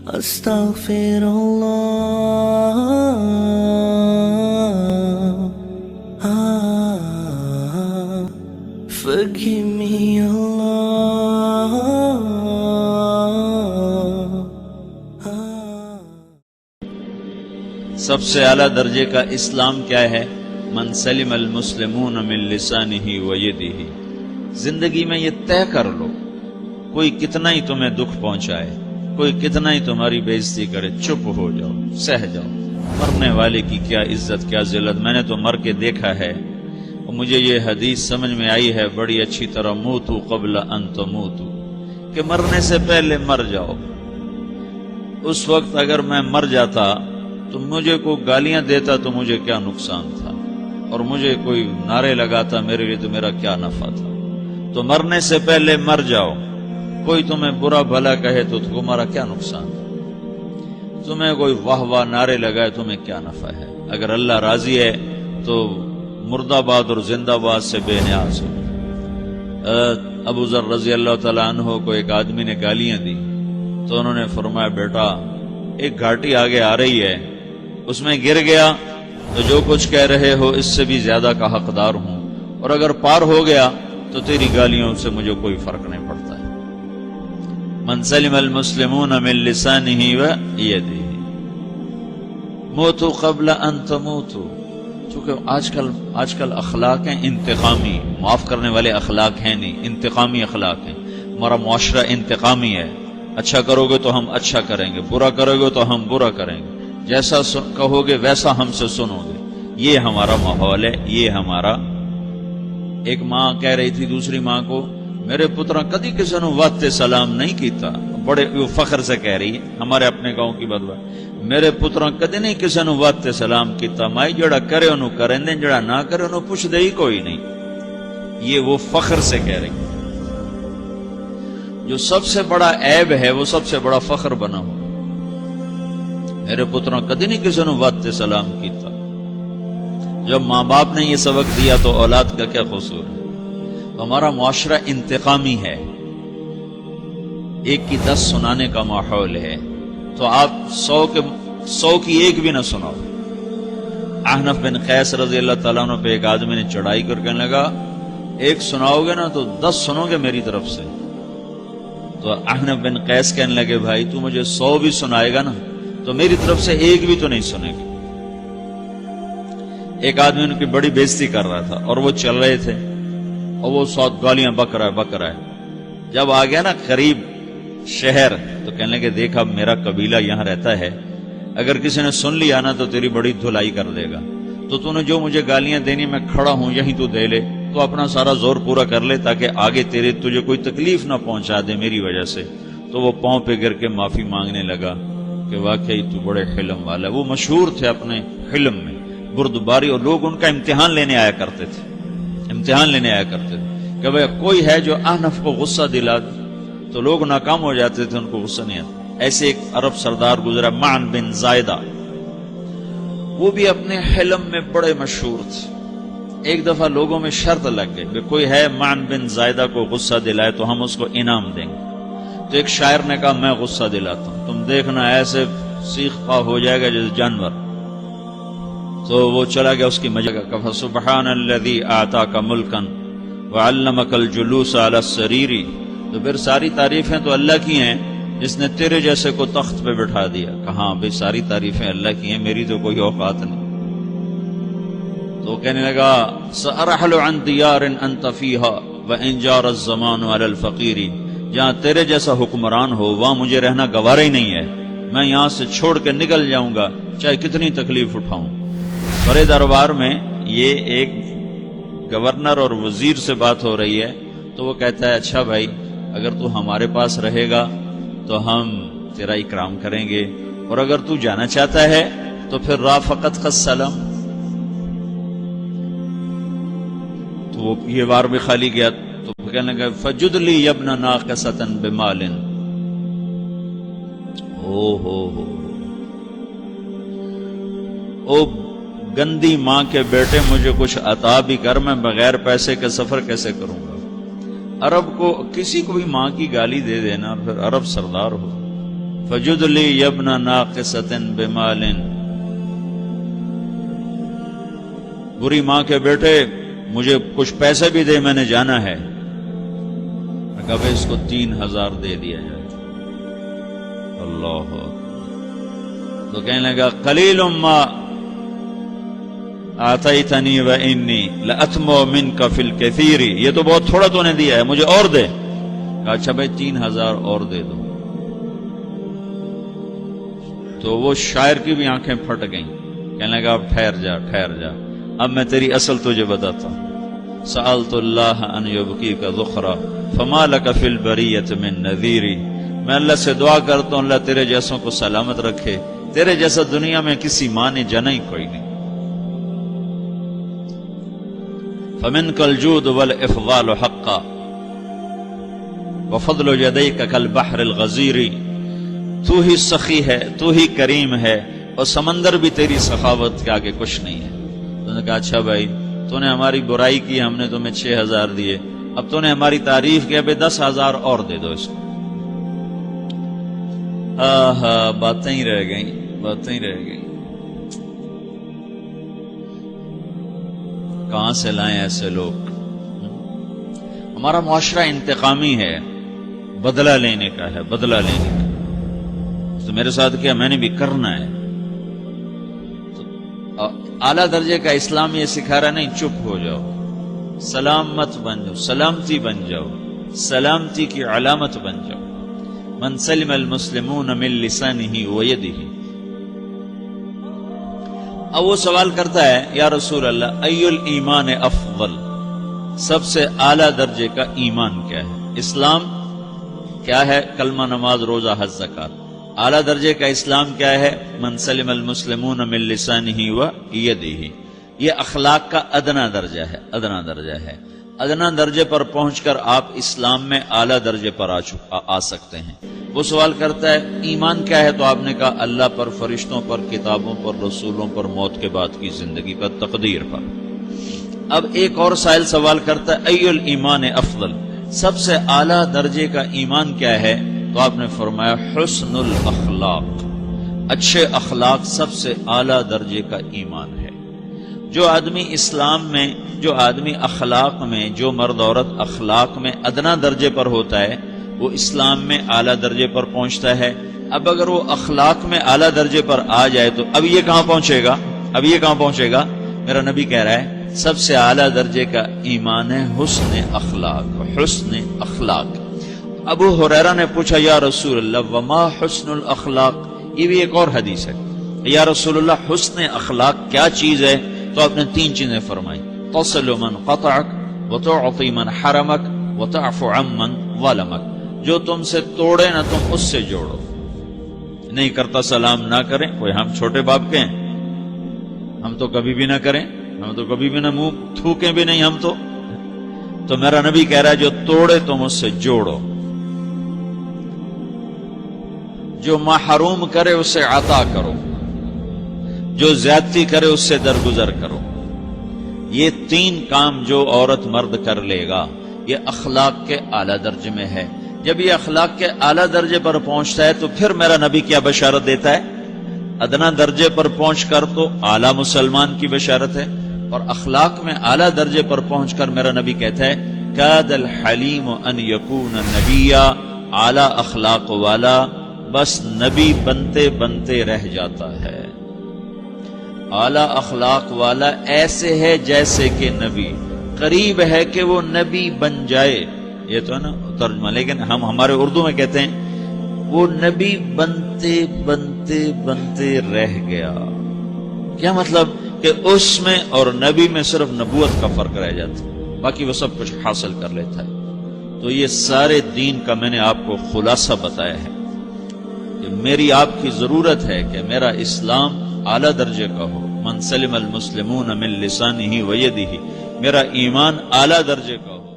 Astaghfirullah, forgive me Allah. سب سے اعلیٰ درجے کا اسلام کیا ہے؟ من سلم المسلمون من لسانہ و یدہ. زندگی میں یہ طے کر لو، کوئی کتنا ہی تمہیں دکھ پہنچائے، کوئی کتنا ہی تمہاری بےعزتی کرے، چپ ہو جاؤ، سہ جاؤ. مرنے والے کی کیا عزت، کیا ذلت. میں نے تو مر کے دیکھا ہے اور مجھے یہ حدیث سمجھ میں آئی ہے بڑی اچھی طرح، موتو قبل ان تموتو، کہ مرنے سے پہلے مر جاؤ. اس وقت اگر میں مر جاتا تو مجھے کوئی گالیاں دیتا تو مجھے کیا نقصان تھا، اور مجھے کوئی نعرے لگاتا میرے لیے تو میرا کیا نفع تھا. تو مرنے سے پہلے مر جاؤ. کوئی تمہیں برا بھلا کہے تو تمہارا کیا نقصان ہے، تمہیں کوئی واہ واہ نعرے لگائے تمہیں کیا نفع ہے. اگر اللہ راضی ہے تو مردہ باد اور زندہ باد سے بے نیاز ہو. ابو ذر رضی اللہ تعالیٰ عنہ کو ایک آدمی نے گالیاں دی تو انہوں نے فرمایا، بیٹا ایک گھاٹی آگے آ رہی ہے، اس میں گر گیا تو جو کچھ کہہ رہے ہو اس سے بھی زیادہ کا حقدار ہوں، اور اگر پار ہو گیا تو تیری گالیوں سے مجھے کوئی فرق نہیں پڑتا ہے. من سلم المسلمون من لسانہ و یدہ. موتو قبل ان تموتو. چونکہ آج کل اخلاق ہیں انتقامی، معاف کرنے والے اخلاق ہیں نہیں، انتقامی اخلاق ہیں. ہمارا معاشرہ انتقامی ہے. اچھا کرو گے تو ہم اچھا کریں گے، برا کرو گے تو ہم برا کریں گے، جیسا کہو گے ویسا ہم سے سنو گے. یہ ہمارا ماحول ہے، یہ ہمارا. ایک ماں کہہ رہی تھی دوسری ماں کو، میرے پترا کدی کسی نے واسطے سلام نہیں کیتا. بڑے فخر سے کہہ رہی ہے، ہمارے اپنے گاؤں کی بات. میرے پترا کدی نہیں کسی نے واسطے سلام کیتا، مائی جڑا کرے انہوں کریں دیں، جڑا نہ کرے انہوں پوچھ دے ہی کوئی نہیں. یہ وہ فخر سے کہہ رہی ہے. جو سب سے بڑا عیب ہے وہ سب سے بڑا فخر بنا ہو. میرے پترا کدی نہیں کسی نے واسطے سلام کیتا. جب ماں باپ نے یہ سبق دیا تو اولاد کا کیا قصور ہے. ہمارا معاشرہ انتقامی ہے، ایک کی 10 سنانے کا ماحول ہے، تو آپ 100 کی ایک بھی نہ سناؤ. احنف بن قیس رضی اللہ تعالیٰ عنہ پہ ایک آدمی نے چڑھائی کر کہنے لگا، ایک سناؤ گے نا تو 10 سنو گے میری طرف سے. تو احنف بن قیس کہنے لگے، بھائی تو مجھے 100 بھی سنائے گا نا تو میری طرف سے ایک بھی تو نہیں سنے گی. ایک آدمی ان کی بڑی بےزتی کر رہا تھا اور وہ چل رہے تھے اور وہ 100 گالیاں بک رہا ہے. جب آ گیا نا قریب شہر تو کہنے لگے، دیکھا میرا قبیلہ یہاں رہتا ہے، اگر کسی نے سن لیا نا تو تیری بڑی دھلائی کر دے گا. تو نے جو مجھے گالیاں دینی میں کھڑا ہوں یہیں تو دے لے، تو اپنا سارا زور پورا کر لے تاکہ آگے تجھے کوئی تکلیف نہ پہنچا دے میری وجہ سے. تو وہ پاؤں پہ گر کے معافی مانگنے لگا کہ واقعی تو بڑے حلم والا. وہ مشہور تھے اپنے حلم میں، بردباری، اور لوگ ان کا امتحان لینے آیا کرتے تھے کہ بھئی کوئی ہے جو احنف کو غصہ دلا دے. تو لوگ ناکام ہو جاتے تھے، ان کو غصہ نہیں آتا. ایسے ایک عرب سردار گزرا، معن بن زائدہ، وہ بھی اپنے حلم میں بڑے مشہور تھے. ایک دفعہ لوگوں میں شرط لگ گئی کہ کوئی ہے معن بن زائدہ کو غصہ دلائے تو ہم اس کو انعام دیں گے. تو ایک شاعر نے کہا، میں غصہ دلاتا ہوں، تم دیکھنا ایسے سیخ پا ہو جائے گا جیسے جانور. تو وہ چلا گیا اس کی مجہ کا. فسبحان الذی اعطاک ملکا وعلمک الجلوس علی السریر. تو پھر ساری تعریفیں تو اللہ کی ہیں جس نے تیرے جیسے کو تخت پہ بٹھا دیا. کہاں بھئی ساری تعریفیں اللہ کی ہیں، میری تو کوئی اوقات نہیں. تو کہنے لگا، سأرحل عن دیار انت فیہا وان جار الزمان علی الفقیر. جہاں تیرے جیسا حکمران ہو وہاں مجھے رہنا گوارا ہی نہیں ہے. میں یہاں سے چھوڑ کے نکل جاؤں گا چاہے کتنی تکلیف اٹھاؤں. بڑے دربار میں یہ ایک گورنر اور وزیر سے بات ہو رہی ہے. تو وہ کہتا ہے، اچھا بھائی اگر تو ہمارے پاس رہے گا تو ہم تیرا اکرام کریں گے، اور اگر تو جانا چاہتا ہے تو پھر رافقت کا سلام. تو وہ یہ بار بھی خالی گیا. تو کہنے لگا، فجد لی ابن ناقصۃ بمال. او گندی ماں کے بیٹے مجھے کچھ عطا بھی کر، میں بغیر پیسے کے سفر کیسے کروں گا. عرب کو کسی کو بھی ماں کی گالی دے دینا، پھر عرب سردار ہو. فجد لی یبن ناقصۃ بمال، بری ماں کے بیٹے مجھے کچھ پیسے بھی دے، میں نے جانا ہے۔ کب اس کو 3000 دے دیا جائے۔ اللہ تو کہنے لگا قلیل ما آتیتنی وانی لأطمع منک فی الکثیر، یہ تو بہت تھوڑا تو نے دیا ہے، مجھے اور دے۔ کہا اچھا بھائی 3000 اور دے دو۔ تو وہ شاعر کی بھی آنکھیں پھٹ گئیں، کہنے لگا اب ٹھہر جا ٹھہر جا، اب میں تیری اصل تجھے بتاتا ہوں۔ سألت اللہ ان یبقیک ذخرا فما لک فی البریۃ من نذیر، میں اللہ سے دعا کرتا ہوں اللہ تیرے جیسوں کو سلامت رکھے، تیرے جیسا دنیا میں کسی ماں نے جنا ہی کوئی نہیں۔ فمنک الجود والافضال حقا وفضل یدیک کالبحر الغزیر، تو ہی سخی ہے، تو ہی کریم ہے، اور سمندر بھی تیری سخاوت کے آگے کچھ نہیں ہے۔ تو نے کہا اچھا بھائی تو نے ہماری برائی کی، ہم نے تمہیں 6000 دیے، اب تو نے ہماری تعریف کی، اب 10,000 اور دے دو اس کو۔ باتیں ہی رہ گئیں، باتیں ہی رہ گئیں۔ کہاں سے لائیں ایسے لوگ؟ ہمارا معاشرہ انتقامی ہے، بدلہ لینے کا ہے، بدلہ لینے کا۔ تو میرے ساتھ کیا میں نے بھی کرنا ہے۔ تو اعلیٰ درجے کا اسلام یہ سکھا رہا نہیں چپ ہو جاؤ، سلام مت بن جاؤ، سلامتی بن جاؤ، سلامتی کی علامت بن جاؤ۔ من سلم المسلمون من لسانہ ویدہ۔ اب وہ سوال کرتا ہے یا رسول اللہ ای الایمان افضل، سب سے اعلیٰ درجے کا ایمان کیا ہے؟ اسلام کیا ہے؟ کلمہ، نماز، روزہ، حج، زکوٰۃ۔ اعلیٰ درجے کا اسلام کیا ہے؟ من سلم المسلمون من لسانہ ویدہ۔ یہ اخلاق کا ادنا درجہ ہے، ادنا درجہ ہے۔ ادنا درجے پر پہنچ کر آپ اسلام میں اعلیٰ درجے پر آ سکتے ہیں۔ وہ سوال کرتا ہے ایمان کیا ہے؟ تو آپ نے کہا اللہ پر، فرشتوں پر، کتابوں پر، رسولوں پر، موت کے بعد کی زندگی پر، تقدیر پر۔ اب ایک اور سائل سوال کرتا ہے ای الایمان افضل، سب سے اعلیٰ درجے کا ایمان کیا ہے؟ تو آپ نے فرمایا حسن الاخلاق، اچھے اخلاق سب سے اعلیٰ درجے کا ایمان ہے۔ جو آدمی اسلام میں، جو آدمی اخلاق میں، جو مرد عورت اخلاق میں ادنا درجے پر ہوتا ہے وہ اسلام میں اعلیٰ درجے پر پہنچتا ہے۔ اب اگر وہ اخلاق میں اعلیٰ درجے پر آ جائے تو اب یہ کہاں پہنچے گا؟ اب یہ کہاں پہنچے گا؟ میرا نبی کہہ رہا ہے سب سے اعلیٰ درجے کا ایمان ہے حسن اخلاق، حسن اخلاق۔ ابو ہریرہ نے پوچھا یا رسول اللہ وما حسن الاخلاق، یہ بھی ایک اور حدیث ہے، یا رسول اللہ حسن اخلاق کیا چیز ہے؟ تو آپ نے 3 چیزیں فرمائی، تصل من قطعک وتعطی من حرمک وتعفو عمن ظلمک، جو تم سے توڑے نہ تم اس سے جوڑو، نہیں کرتا سلام نہ کریں، کوئی ہم چھوٹے باپ کے ہیں، ہم تو کبھی بھی نہ کریں، ہم تو کبھی بھی نہ منہ تھوکیں بھی نہیں ہم تو میرا نبی کہہ رہا ہے جو توڑے تم اس سے جوڑو، جو محروم کرے اسے عطا کرو، جو زیادتی کرے اس سے درگزر کرو۔ یہ 3 کام جو عورت مرد کر لے گا یہ اخلاق کے اعلیٰ درجے میں ہے۔ جب یہ اخلاق کے اعلیٰ درجے پر پہنچتا ہے تو پھر میرا نبی کیا بشارت دیتا ہے؟ ادنا درجے پر پہنچ کر تو اعلیٰ مسلمان کی بشارت ہے، اور اخلاق میں اعلیٰ درجے پر پہنچ کر میرا نبی کہتا ہے کاد الحلیم ان یکون نبیا، اعلیٰ اخلاق والا بس نبی بنتے بنتے رہ جاتا ہے۔ اعلیٰ اخلاق والا ایسے ہے جیسے کہ نبی، قریب ہے کہ وہ نبی بن جائے، یہ تو ہے نا ترجمہ، لیکن ہم ہمارے اردو میں کہتے ہیں وہ نبی بنتے بنتے بنتے رہ گیا۔ کیا مطلب؟ کہ اس میں اور نبی میں صرف نبوت کا فرق رہ جاتا ہے، باقی وہ سب کچھ حاصل کر لیتا ہے۔ تو یہ سارے دین کا میں نے آپ کو خلاصہ بتایا ہے کہ میری آپ کی ضرورت ہے کہ میرا اسلام اعلیٰ درجے کا ہو، من سلم المسلمون من لسانہ ویدہ، میرا ایمان اعلیٰ درجے کا ہو۔